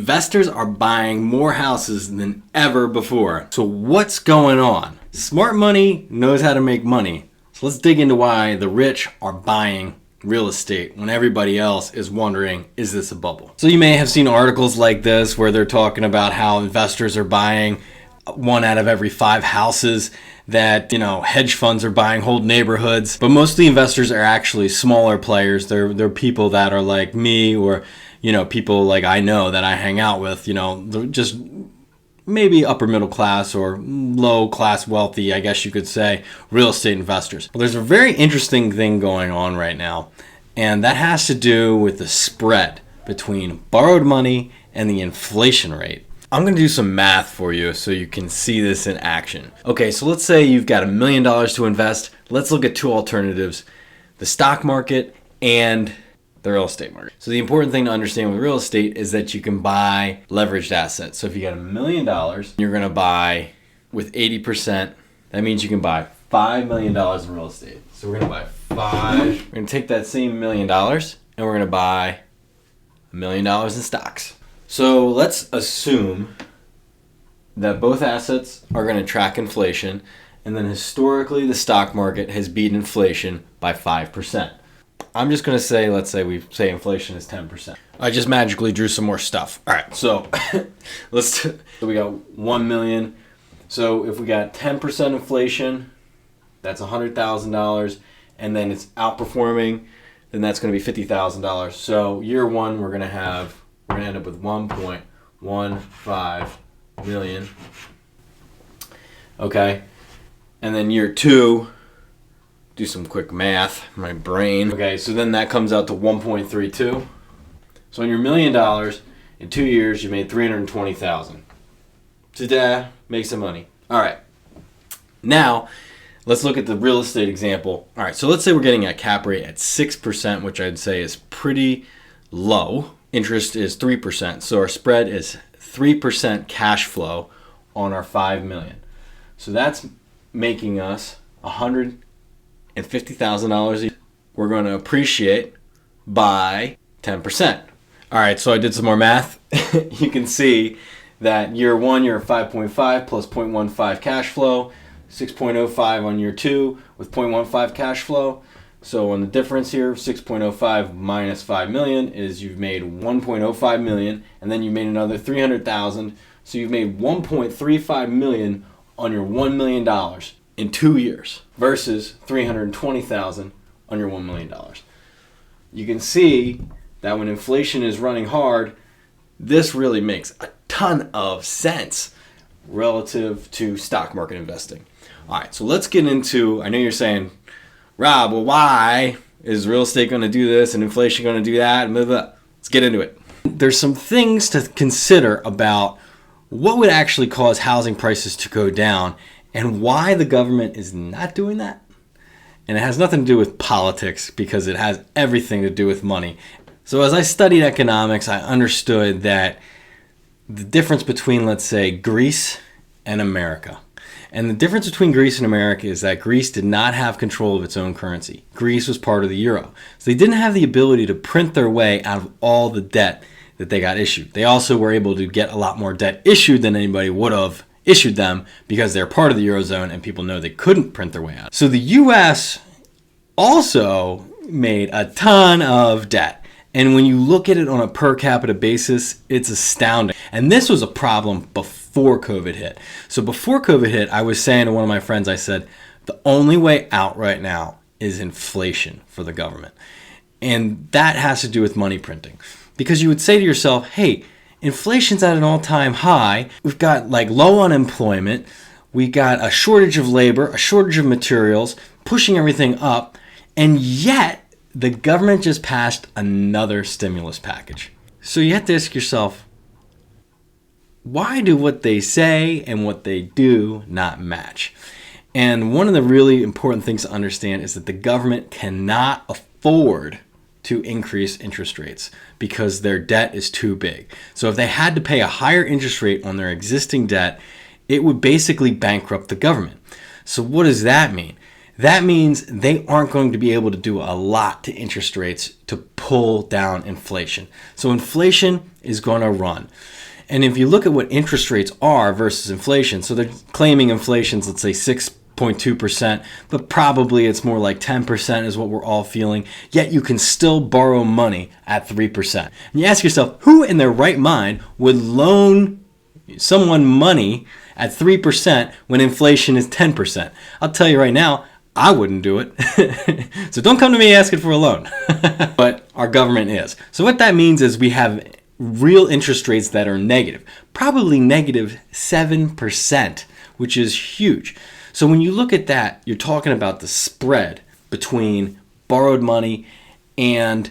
Investors are buying more houses than ever before. So what's going on? Smart money knows how to make money. So let's dig into why the rich are buying real estate when everybody else is wondering, is this a bubble? So you may have seen articles like this where they're talking about how investors are buying 1 out of every 5 houses, that, hedge funds are buying whole neighborhoods. But most of the investors are actually smaller players. They're people that are like me, or people like I know that I hang out with, they're just maybe upper middle class or low class wealthy, I guess you could say, real estate investors. Well, there's a very interesting thing going on right now, and that has to do with the spread between borrowed money and the inflation rate. I'm going to do some math for you so you can see this in action. Okay, so let's say you've got $1 million to invest. Let's look at 2 alternatives: the stock market and the real estate market. So the important thing to understand with real estate is that you can buy leveraged assets. So if you got $1 million, you're going to buy with 80%. That means you can buy $5 million in real estate. So we're going to buy we're going to take that same $1 million and we're going to buy $1 million in stocks. So let's assume that both assets are going to track inflation, and then historically the stock market has beat inflation by 5%. I'm just going to say, let's say we say inflation is 10%. I just magically drew some more stuff. All right, so so we got 1 million. So if we got 10% inflation, that's $100,000, and then it's outperforming, then that's going to be $50,000. So year 1, we're going to end up with 1.15 million. Okay, and then year 2. Do some quick math, my brain. Okay, so then that comes out to 1.32. So on your $1 million, in 2 years, you made $320,000. Ta-da, make some money. All right, now let's look at the real estate example. All right, so let's say we're getting a cap rate at 6%, which I'd say is pretty low. Interest is 3%, so our spread is 3% cash flow on our $5 million. So that's making us $150,000 a year. We're going to appreciate by 10%. All right, so I did some more math. You can see that year 1, you're at 5.5 plus 0.15 cash flow, 6.05 on year 2 with 0.15 cash flow. So on the difference here, 6.05 minus 5 million is you've made 1.05 million, and then you made another 300,000. So you've made 1.35 million on your $1 million in 2 years versus 320,000 on your $1 million. You can see that when inflation is running hard, this really makes a ton of sense relative to stock market investing. All right, so let's get into, I know you're saying, Rob, well, why is real estate going to do this and inflation going to do that? Blah, blah. Let's get into it. There's some things to consider about what would actually cause housing prices to go down and why the government is not doing that. And it has nothing to do with politics because it has everything to do with money. So as I studied economics, I understood that the difference between, let's say, Greece and America. And the difference between Greece and America is that Greece did not have control of its own currency. Greece was part of the euro. So they didn't have the ability to print their way out of all the debt that they got issued. They also were able to get a lot more debt issued than anybody would have issued them because they're part of the Eurozone and people know they couldn't print their way out. So the US also made a ton of debt. And when you look at it on a per capita basis, it's astounding. And this was a problem before COVID hit. So before COVID hit, I was saying to one of my friends, I said, the only way out right now is inflation for the government. And that has to do with money printing. Because you would say to yourself, hey, inflation's at an all-time high. We've got low unemployment. We got a shortage of labor, a shortage of materials, pushing everything up. And yet, the government just passed another stimulus package. So you have to ask yourself, why do what they say and what they do not match? And one of the really important things to understand is that the government cannot afford to increase interest rates because their debt is too big. So if they had to pay a higher interest rate on their existing debt, it would basically bankrupt the government. So what does that mean? That means they aren't going to be able to do a lot to interest rates to pull down inflation. So inflation is going to run. And if you look at what interest rates are versus inflation, so they're claiming inflation's, let's say, 6.2%, but probably it's more like 10% is what we're all feeling, yet you can still borrow money at 3%. And you ask yourself, who in their right mind would loan someone money at 3% when inflation is 10%? I'll tell you right now, I wouldn't do it. So don't come to me asking for a loan. But our government is. So what that means is we have real interest rates that are negative, probably negative 7%, which is huge. So when you look at that, you're talking about the spread between borrowed money and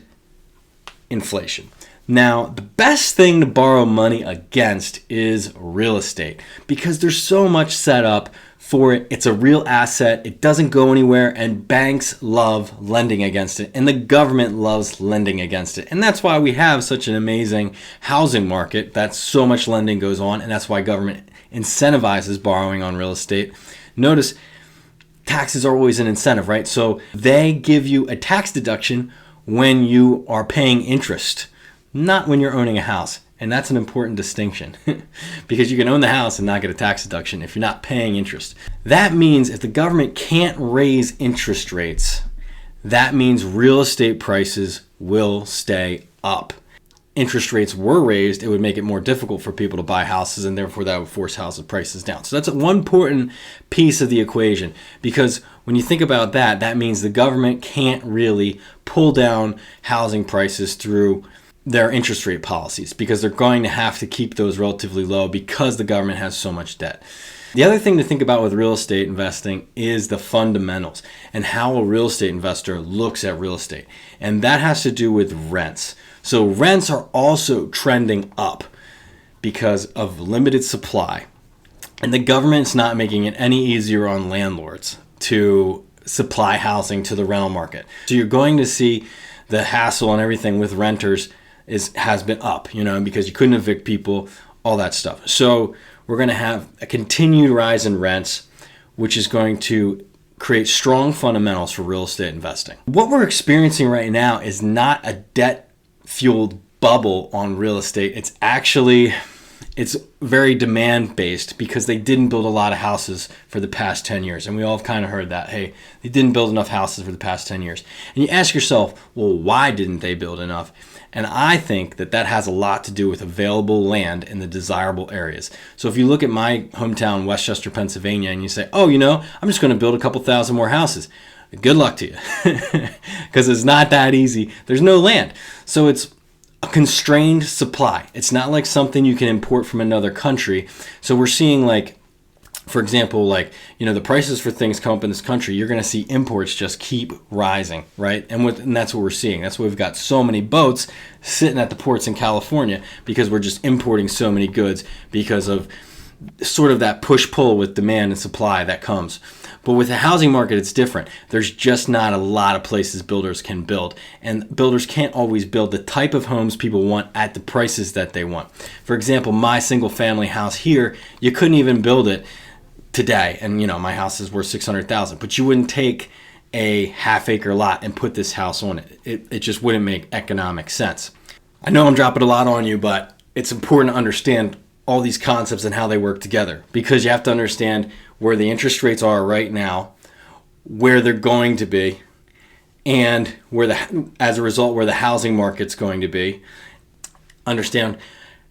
inflation. Now, the best thing to borrow money against is real estate because there's so much set up for it. It's a real asset. It doesn't go anywhere, and banks love lending against it, and the government loves lending against it. And that's why we have such an amazing housing market. That's so much lending goes on, and that's why government incentivizes borrowing on real estate. Notice taxes are always an incentive, right? So they give you a tax deduction when you are paying interest, not when you're owning a house. And that's an important distinction because you can own the house and not get a tax deduction if you're not paying interest. That means if the government can't raise interest rates, that means real estate prices will stay up. Interest rates were raised, it would make it more difficult for people to buy houses, and therefore that would force house prices down. So that's one important piece of the equation, because when you think about that, that means the government can't really pull down housing prices through their interest rate policies because they're going to have to keep those relatively low because the government has so much debt. The other thing to think about with real estate investing is the fundamentals and how a real estate investor looks at real estate. And that has to do with rents. So rents are also trending up because of limited supply. And the government's not making it any easier on landlords to supply housing to the rental market. So you're going to see the hassle and everything with renters has been up, because you couldn't evict people, all that stuff. So we're going to have a continued rise in rents, which is going to create strong fundamentals for real estate investing. What we're experiencing right now is not a debt-fueled bubble on real estate. It's very demand-based because they didn't build a lot of houses for the past 10 years. And we all have kind of heard that, hey, they didn't build enough houses for the past 10 years. And you ask yourself, well, why didn't they build enough? And I think that has a lot to do with available land in the desirable areas. So if you look at my hometown, Westchester, Pennsylvania, and you say, oh, I'm just going to build a couple thousand more houses. Good luck to you. Because it's not that easy. There's no land. So it's a constrained supply. It's not like something you can import from another country. So we're seeing for example, the prices for things come up in this country, you're going to see imports just keep rising, right? And that's what we're seeing. That's why we've got so many boats sitting at the ports in California because we're just importing so many goods because of sort of that push-pull with demand and supply that comes. But with the housing market, it's different. There's just not a lot of places builders can build. And builders can't always build the type of homes people want at the prices that they want. For example, my single-family house here, you couldn't even build it today. And, my house is worth $600,000. But you wouldn't take a half-acre lot and put this house on it. It just wouldn't make economic sense. I know I'm dropping a lot on you, but it's important to understand all these concepts and how they work together, because you have to understand where the interest rates are right now, where they're going to be, and as a result, where the housing market's going to be. Understand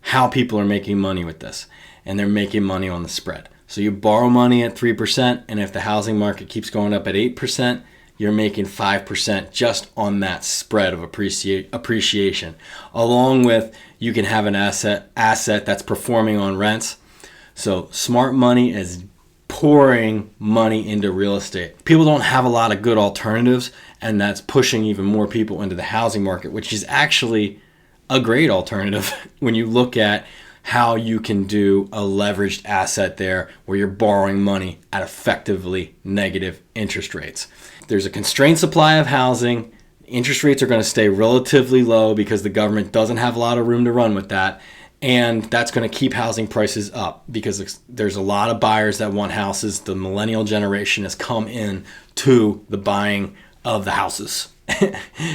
how people are making money with this, and they're making money on the spread. So you borrow money at 3%, and if the housing market keeps going up at 8%, you're making 5% just on that spread of appreciation. Along with, you can have an asset that's performing on rents. So smart money is pouring money into real estate. People don't have a lot of good alternatives, and that's pushing even more people into the housing market, which is actually a great alternative when you look at how you can do a leveraged asset there where you're borrowing money at effectively negative interest rates. There's a constrained supply of housing. Interest rates are going to stay relatively low because the government doesn't have a lot of room to run with that. And that's going to keep housing prices up because there's a lot of buyers that want houses. The millennial generation has come in to the buying of the houses.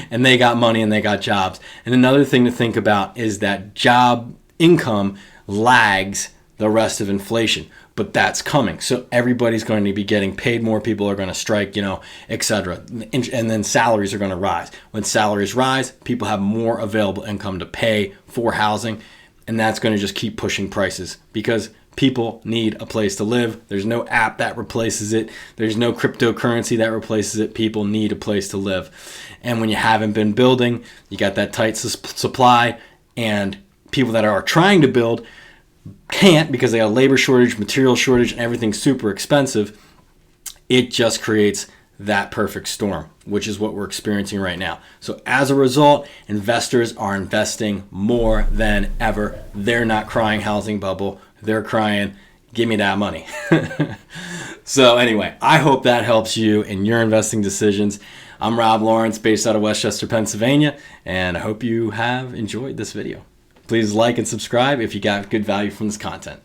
And they got money and they got jobs. And another thing to think about is that job income lags the rest of inflation, but that's coming. So everybody's going to be getting paid more. People are going to strike, etc. And then salaries are going to rise. When salaries rise, people have more available income to pay for housing. And that's going to just keep pushing prices because people need a place to live. There's no app that replaces it. There's no cryptocurrency that replaces it. People need a place to live. And when you haven't been building, you got that tight supply, and people that are trying to build can't because they got a labor shortage, material shortage, and everything's super expensive. It just creates that perfect storm, which is what we're experiencing right now. So as a result, investors are investing more than ever. They're not crying housing bubble. They're crying, give me that money. So anyway, I hope that helps you in your investing decisions. I'm Rob Lawrence, based out of Westchester, Pennsylvania, and I hope you have enjoyed this video. Please like and subscribe if you got good value from this content.